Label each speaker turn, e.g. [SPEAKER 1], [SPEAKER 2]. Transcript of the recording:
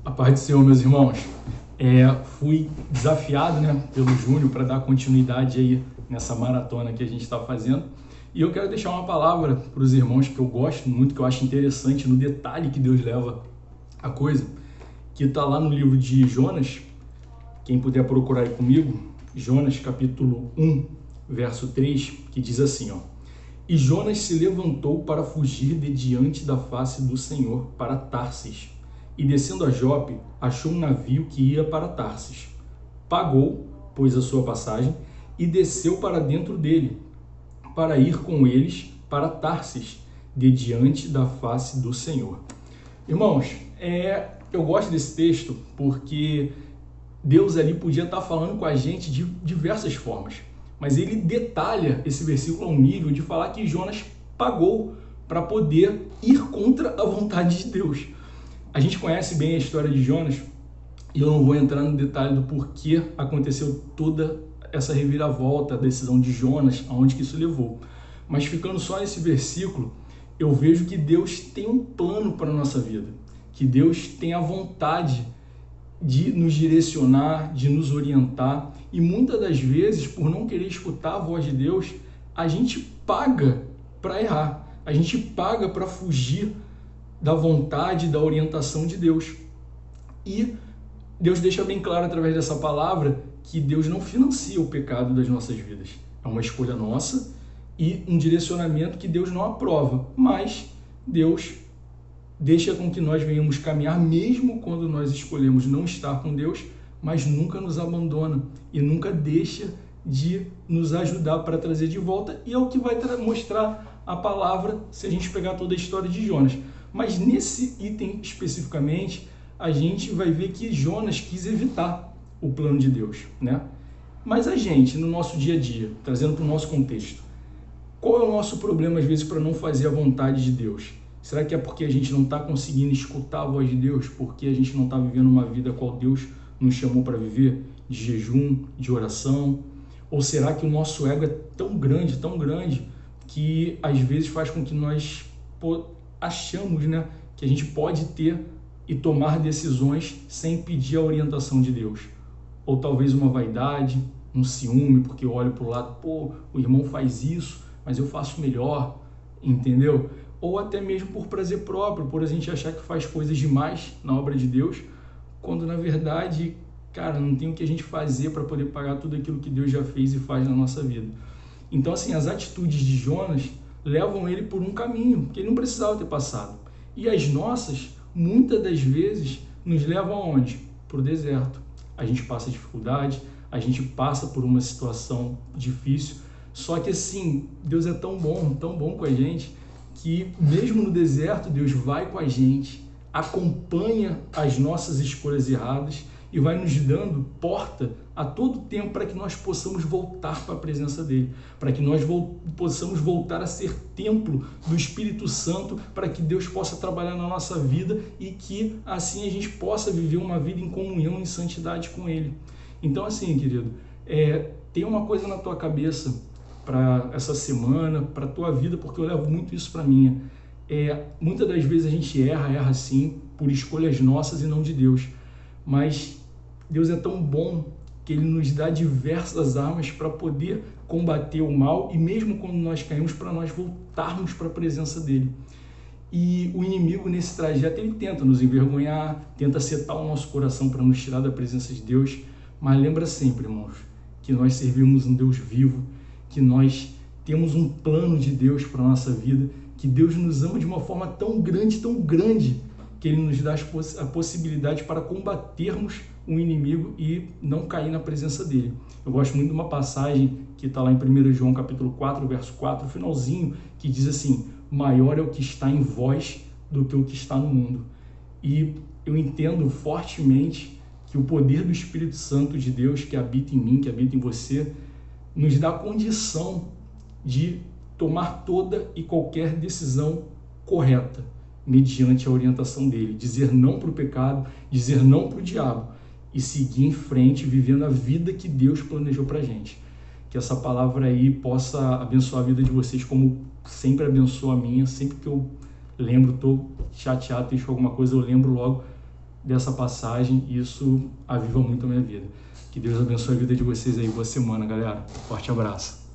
[SPEAKER 1] A paz do Senhor, meus irmãos. Fui desafiado, pelo Júnior para dar continuidade aí nessa maratona que a gente está fazendo. E eu quero deixar uma palavra para os irmãos que eu gosto muito, que eu acho interessante no detalhe que Deus leva a coisa, que está lá no livro de Jonas. Quem puder procurar aí comigo, Jonas capítulo 1, verso 3, que diz assim, E Jonas se levantou para fugir de diante da face do Senhor para Tarsis. E descendo a Jope, achou um navio que ia para Tarsis. Pagou, pois, a sua passagem e desceu para dentro dele, para ir com eles para Tarsis, de diante da face do Senhor. Irmãos, eu gosto desse texto porque Deus ali podia estar falando com a gente de diversas formas, mas ele detalha esse versículo ao nível de falar que Jonas pagou para poder ir contra a vontade de Deus. A gente conhece bem a história de Jonas e eu não vou entrar no detalhe do porquê aconteceu toda essa reviravolta, a decisão de Jonas, aonde que isso levou. Mas ficando só nesse versículo, eu vejo que Deus tem um plano para a nossa vida, que Deus tem a vontade de nos direcionar, de nos orientar, e muitas das vezes, por não querer escutar a voz de Deus, a gente paga para errar, a gente paga para fugir da vontade, da orientação de Deus. E Deus deixa bem claro através dessa palavra que Deus não financia o pecado das nossas vidas. É uma escolha nossa e um direcionamento que Deus não aprova, mas Deus deixa com que nós venhamos caminhar mesmo quando nós escolhemos não estar com Deus, mas nunca nos abandona e nunca deixa de nos ajudar para trazer de volta, e é o que vai mostrar a palavra se a gente pegar toda a história de Jonas. Mas nesse item especificamente, a gente vai ver que Jonas quis evitar o plano de Deus, Mas a gente, no nosso dia a dia, trazendo para o nosso contexto, qual é o nosso problema às vezes para não fazer a vontade de Deus? Será que é porque a gente não está conseguindo escutar a voz de Deus? Porque a gente não está vivendo uma vida a qual Deus nos chamou para viver? De jejum, de oração? Ou será que o nosso ego é tão grande, que às vezes faz com que nós achamos que a gente pode ter e tomar decisões sem pedir a orientação de Deus? Ou talvez uma vaidade, um ciúme, porque eu olho para o lado, o irmão faz isso, mas eu faço melhor, entendeu? Ou até mesmo por prazer próprio, por a gente achar que faz coisas demais na obra de Deus, quando na verdade, não tem o que a gente fazer para poder pagar tudo aquilo que Deus já fez e faz na nossa vida. Então, assim, as atitudes de Jonas levam ele por um caminho que ele não precisava ter passado. E as nossas, muitas das vezes, nos levam aonde? Para o deserto. A gente passa dificuldade, a gente passa por uma situação difícil, só que assim, Deus é tão bom com a gente, que mesmo no deserto, Deus vai com a gente, acompanha as nossas escolhas erradas e vai nos dando porta a todo tempo para que nós possamos voltar para a presença dele, para que nós possamos voltar a ser templo do Espírito Santo, para que Deus possa trabalhar na nossa vida e que assim a gente possa viver uma vida em comunhão, em santidade com ele. Então assim, querido, tem uma coisa na tua cabeça para essa semana, para a tua vida, porque eu levo muito isso para minha. Muitas das vezes a gente erra sim, por escolhas nossas e não de Deus. Mas Deus é tão bom que Ele nos dá diversas armas para poder combater o mal, e mesmo quando nós caímos, para nós voltarmos para a presença dEle. E o inimigo nesse trajeto, ele tenta nos envergonhar, tenta setar o nosso coração para nos tirar da presença de Deus, mas lembra sempre, irmãos, que nós servimos um Deus vivo, que nós temos um plano de Deus para a nossa vida, que Deus nos ama de uma forma tão grande, que Ele nos dá a possibilidade para combatermos o inimigo e não cair na presença dEle. Eu gosto muito de uma passagem que está lá em 1 João capítulo 4, verso 4, finalzinho, que diz assim: maior é o que está em vós do que o que está no mundo. E eu entendo fortemente que o poder do Espírito Santo de Deus, que habita em mim, que habita em você, nos dá a condição de tomar toda e qualquer decisão correta, mediante a orientação dele, dizer não para o pecado, dizer não para o diabo e seguir em frente, vivendo a vida que Deus planejou para a gente. Que essa palavra aí possa abençoar a vida de vocês, como sempre abençoa a minha. Sempre que eu lembro, estou chateado, tenho alguma coisa, eu lembro logo dessa passagem e isso aviva muito a minha vida. Que Deus abençoe a vida de vocês aí. Boa semana, galera. Forte abraço.